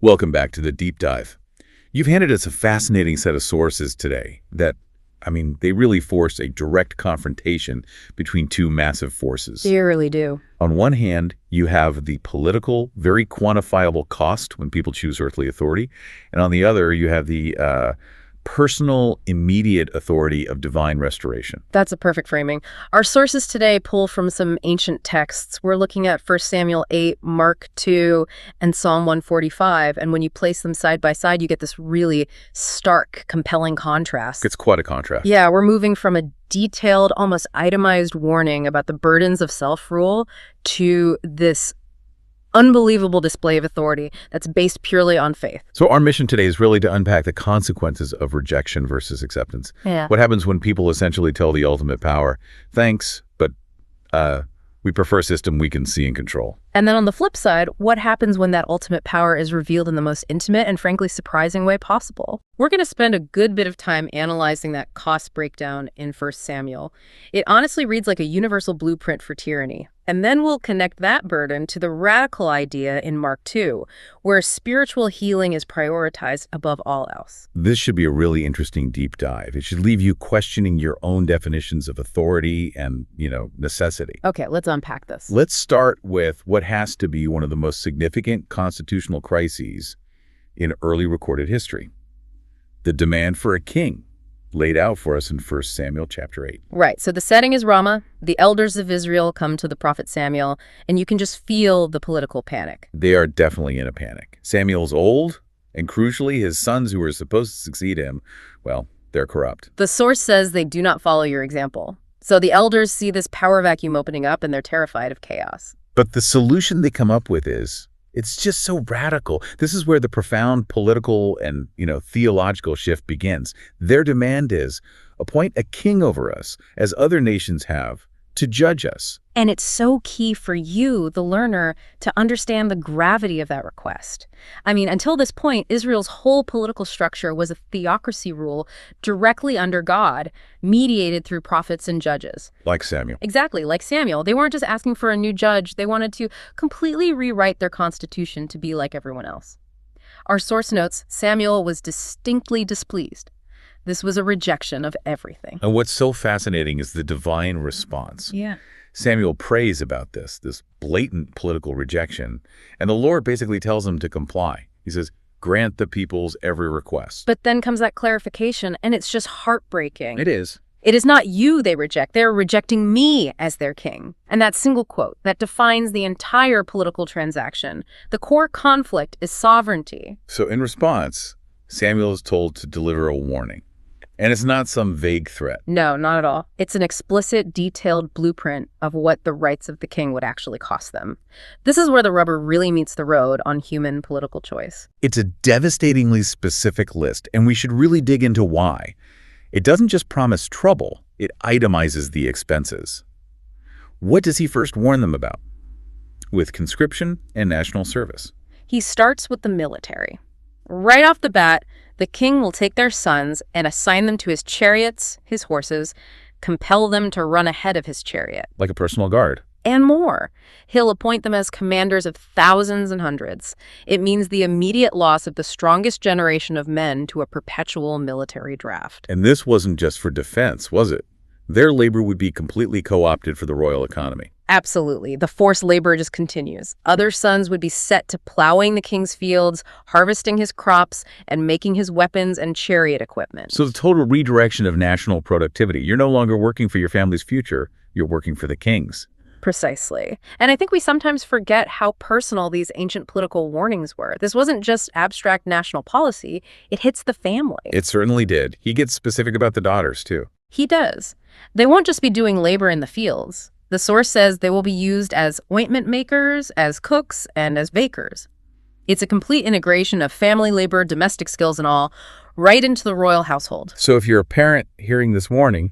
Welcome back to the deep dive. You've handed us a fascinating set of sources today that, they really force a direct confrontation between two massive forces. They really do. On one hand, you have the political, very quantifiable cost when people choose earthly authority. And on the other, you have the personal, immediate authority of divine restoration. That's a perfect framing. Our sources today pull from some ancient texts. We're looking at 1 Samuel 8, Mark 2, and Psalm 145. And when you place them side by side, you get this really stark, compelling contrast. It's quite a contrast. Yeah, we're moving from a detailed, almost itemized warning about the burdens of self-rule to this unbelievable display of authority that's based purely on faith. So our mission today is really to unpack the consequences of rejection versus acceptance. Yeah. What happens when people essentially tell the ultimate power, thanks, but we prefer a system we can see and control. And then on the flip side, what happens when that ultimate power is revealed in the most intimate and frankly surprising way possible? We're going to spend a good bit of time analyzing that cost breakdown in 1 Samuel. It honestly reads like a universal blueprint for tyranny. And then we'll connect that burden to the radical idea in Mark 2, where spiritual healing is prioritized above all else. This should be a really interesting deep dive. It should leave you questioning your own definitions of authority and, necessity. Okay, let's unpack this. Let's start with what has to be one of the most significant constitutional crises in early recorded history. The demand for a king, laid out for us in 1 Samuel chapter 8. Right. So the setting is Ramah. The elders of Israel come to the prophet Samuel, and you can just feel the political panic. They are definitely in a panic. Samuel's old, and crucially, his sons who were supposed to succeed him, well, they're corrupt. The source says they do not follow your example. So the elders see this power vacuum opening up, and they're terrified of chaos. But the solution they come up with is, it's just so radical. This is where the profound political and, theological shift begins. Their demand is, appoint a king over us, as other nations have, to judge us. And it's so key for you, the learner, to understand the gravity of that request. Until this point, Israel's whole political structure was a theocracy rule directly under God, mediated through prophets and judges. Like Samuel. Exactly, like Samuel. They weren't just asking for a new judge. They wanted to completely rewrite their constitution to be like everyone else. Our source notes, Samuel was distinctly displeased. This was a rejection of everything. And what's so fascinating is the divine response. Yeah. Samuel prays about this blatant political rejection, and the Lord basically tells him to comply. He says, grant the people's every request. But then comes that clarification, and it's just heartbreaking. It is. It is not you they reject. They're rejecting me as their king. And that single quote, that defines the entire political transaction. The core conflict is sovereignty. So in response, Samuel is told to deliver a warning. And it's not some vague threat. No, not at all. It's an explicit, detailed blueprint of what the rights of the king would actually cost them. This is where the rubber really meets the road on human political choice. It's a devastatingly specific list, and we should really dig into why. It doesn't just promise trouble, it itemizes the expenses. What does he first warn them about? With conscription and national service. He starts with the military. Right off the bat, the king will take their sons and assign them to his chariots, his horses, compel them to run ahead of his chariot. Like a personal guard. And more. He'll appoint them as commanders of thousands and hundreds. It means the immediate loss of the strongest generation of men to a perpetual military draft. And this wasn't just for defense, was it? Their labor would be completely co-opted for the royal economy. Absolutely. The forced labor just continues. Other sons would be set to plowing the king's fields, harvesting his crops, and making his weapons and chariot equipment. So the total redirection of national productivity. You're no longer working for your family's future. You're working for the king's. Precisely. And I think we sometimes forget how personal these ancient political warnings were. This wasn't just abstract national policy. It hits the family. It certainly did. He gets specific about the daughters, too. He does. They won't just be doing labor in the fields. The source says they will be used as ointment makers, as cooks, and as bakers. It's a complete integration of family labor, domestic skills, and all, right into the royal household. So if you're a parent hearing this warning,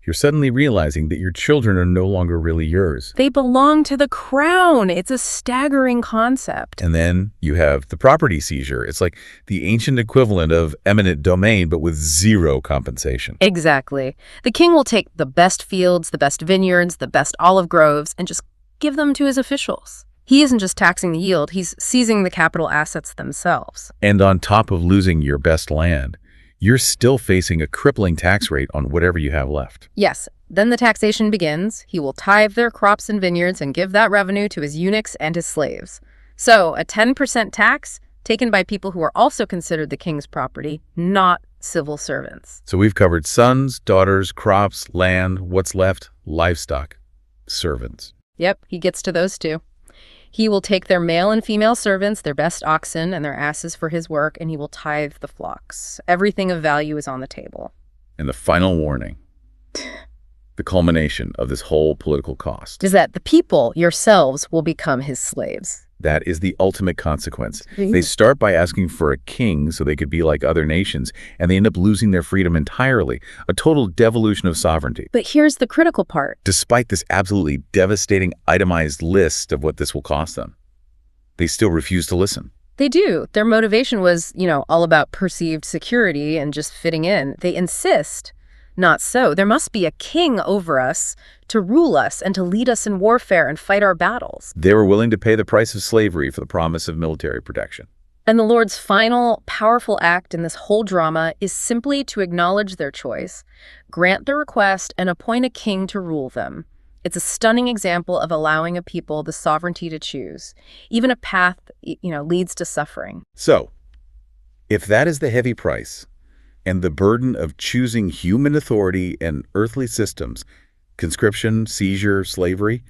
you're suddenly realizing that your children are no longer really yours. They belong to the crown. It's a staggering concept. And then you have the property seizure. It's like the ancient equivalent of eminent domain, but with zero compensation. Exactly. The king will take the best fields, the best vineyards, the best olive groves, and just give them to his officials. He isn't just taxing the yield, he's seizing the capital assets themselves. And on top of losing your best land, you're still facing a crippling tax rate on whatever you have left. Yes, then the taxation begins. He will tithe their crops and vineyards and give that revenue to his eunuchs and his slaves. So, a 10% tax taken by people who are also considered the king's property, not civil servants. So we've covered sons, daughters, crops, land, what's left, livestock, servants. Yep, he gets to those too. He will take their male and female servants, their best oxen, and their asses for his work, and he will tithe the flocks. Everything of value is on the table. And the final warning, the culmination of this whole political cost, Is that the people, yourselves, will become his slaves. that is the ultimate consequence. They start by asking for a king so they could be like other nations, and they end up losing their freedom entirely, a total devolution of sovereignty. But here's the critical part. Despite this absolutely devastating itemized list of what this will cost them, they still refuse to listen. They do. Their motivation was, all about perceived security and just fitting in. They insist, not so. There must be a king over us to rule us and to lead us in warfare and fight our battles. They were willing to pay the price of slavery for the promise of military protection. And the Lord's final, powerful act in this whole drama is simply to acknowledge their choice, grant their request, and appoint a king to rule them. It's a stunning example of allowing a people the sovereignty to choose. Even a path, leads to suffering. So, if that is the heavy price, and the burden of choosing human authority and earthly systems, conscription, seizure, slavery,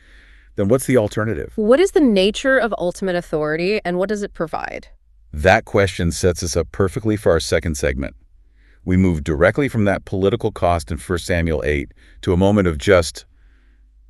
then what's the alternative? What is the nature of ultimate authority, and what does it provide? That question sets us up perfectly for our second segment. We move directly from that political cost in 1 Samuel 8 to a moment of just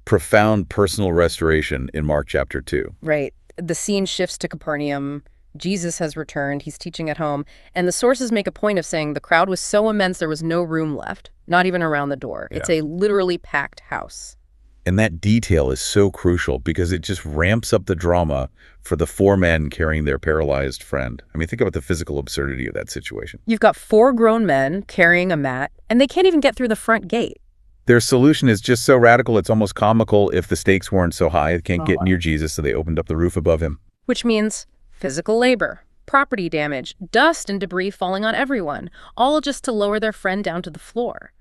profound personal restoration in Mark chapter 2. Right. The scene shifts to Capernaum. Jesus has returned. He's teaching at home. And the sources make a point of saying the crowd was so immense there was no room left, not even around the door. Yeah. It's a literally packed house. And that detail is so crucial because it just ramps up the drama for the four men carrying their paralyzed friend. I mean, think about the physical absurdity of that situation. You've got 4 grown men carrying a mat, and they can't even get through the front gate. Their solution is just so radical, it's almost comical. If the stakes weren't so high, it can't get near Jesus, so they opened up the roof above him. Which means physical labor, property damage, dust and debris falling on everyone, all just to lower their friend down to the floor.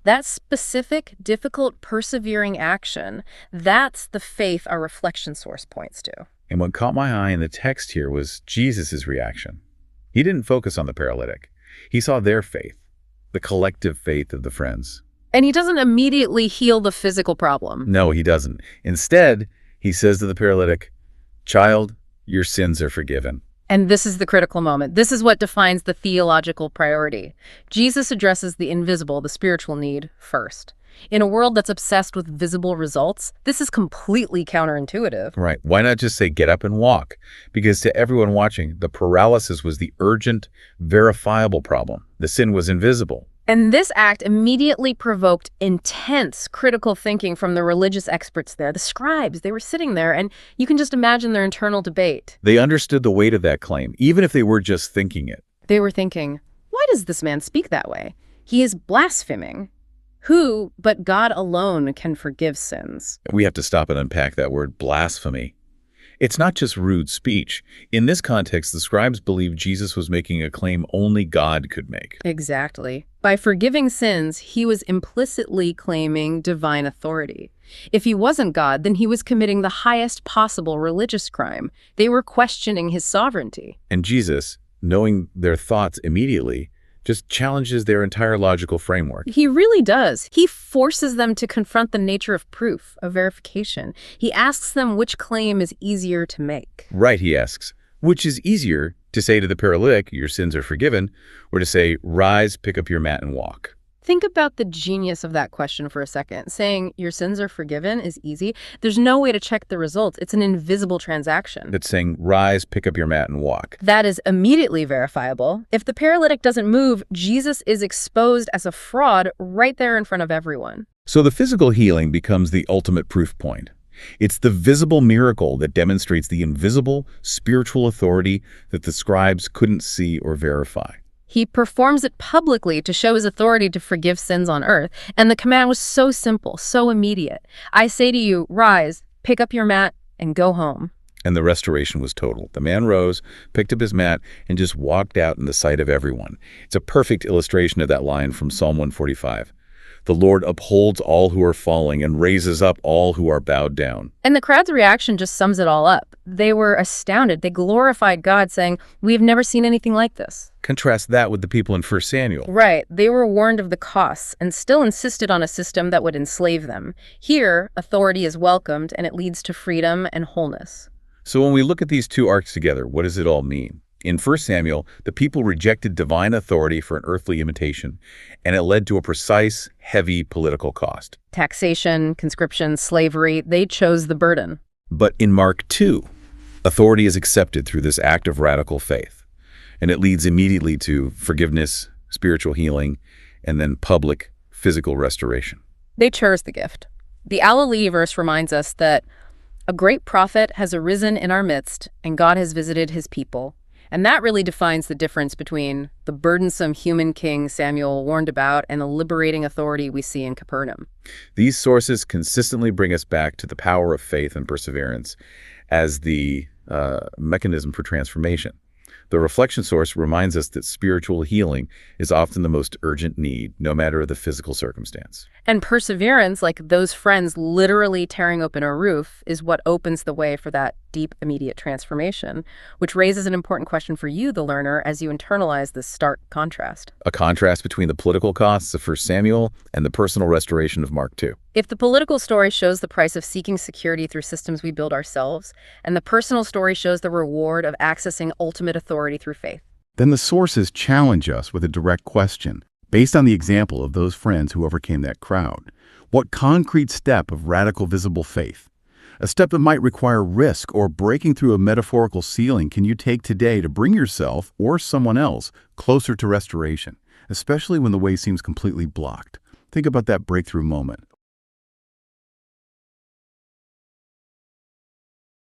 That specific, difficult, persevering action, that's the faith our reflection source points to. And what caught my eye in the text here was Jesus' reaction. He didn't focus on the paralytic. He saw their faith, the collective faith of the friends. And he doesn't immediately heal the physical problem. No, he doesn't. Instead, he says to the paralytic, "Child, your sins are forgiven." And this is the critical moment. This is what defines the theological priority. Jesus addresses the invisible, the spiritual need, first. In a world that's obsessed with visible results, this is completely counterintuitive. Right. Why not just say, "Get up and walk"? Because to everyone watching, the paralysis was the urgent, verifiable problem. The sin was invisible. And this act immediately provoked intense critical thinking from the religious experts there, the scribes. They were sitting there, and you can just imagine their internal debate. They understood the weight of that claim, even if they were just thinking it. They were thinking, why does this man speak that way? He is blaspheming. Who but God alone can forgive sins? We have to stop and unpack that word, blasphemy. It's not just rude speech. In this context, the scribes believed Jesus was making a claim only God could make. Exactly. By forgiving sins, he was implicitly claiming divine authority. If he wasn't God, then he was committing the highest possible religious crime. They were questioning his sovereignty. And Jesus, knowing their thoughts immediately, just challenges their entire logical framework. He really does. He forces them to confront the nature of proof, of verification. He asks them which claim is easier to make. Right, he asks. Which is easier, to say to the paralytic, "Your sins are forgiven," or to say, "Rise, pick up your mat and walk"? Think about the genius of that question for a second. Saying your sins are forgiven is easy. There's no way to check the results. It's an invisible transaction. That's saying, "Rise, pick up your mat and walk." That is immediately verifiable. If the paralytic doesn't move, Jesus is exposed as a fraud right there in front of everyone. So the physical healing becomes the ultimate proof point. It's the visible miracle that demonstrates the invisible spiritual authority that the scribes couldn't see or verify. He performs it publicly to show his authority to forgive sins on earth. And the command was so simple, so immediate. I say to you, rise, pick up your mat, and go home. And the restoration was total. The man rose, picked up his mat, and just walked out in the sight of everyone. It's a perfect illustration of that line from Psalm 145. The Lord upholds all who are falling and raises up all who are bowed down. And the crowd's reaction just sums it all up. They were astounded. They glorified God, saying, "We've never seen anything like this." Contrast that with the people in 1 Samuel. Right. They were warned of the costs and still insisted on a system that would enslave them. Here, authority is welcomed, and it leads to freedom and wholeness. So when we look at these two arcs together, what does it all mean? In 1 Samuel, the people rejected divine authority for an earthly imitation, and it led to a precise, heavy political cost. Taxation, conscription, slavery, they chose the burden. But in Mark 2, authority is accepted through this act of radical faith, and it leads immediately to forgiveness, spiritual healing, and then public, physical restoration. They chose the gift. The Alleluia verse reminds us that a great prophet has arisen in our midst, and God has visited his people. And that really defines the difference between the burdensome human king Samuel warned about and the liberating authority we see in Capernaum. These sources consistently bring us back to the power of faith and perseverance as the mechanism for transformation. The reflection source reminds us that spiritual healing is often the most urgent need, no matter the physical circumstance. And perseverance, like those friends literally tearing open a roof, is what opens the way for that deep, immediate transformation, which raises an important question for you, the learner, as you internalize this stark contrast. A contrast between the political costs of 1 Samuel and the personal restoration of Mark 2. If the political story shows the price of seeking security through systems we build ourselves, and the personal story shows the reward of accessing ultimate authority through faith, then the sources challenge us with a direct question. Based on the example of those friends who overcame that crowd, what concrete step of radical visible faith, a step that might require risk or breaking through a metaphorical ceiling, can you take today to bring yourself or someone else closer to restoration, especially when the way seems completely blocked? Think about that breakthrough moment.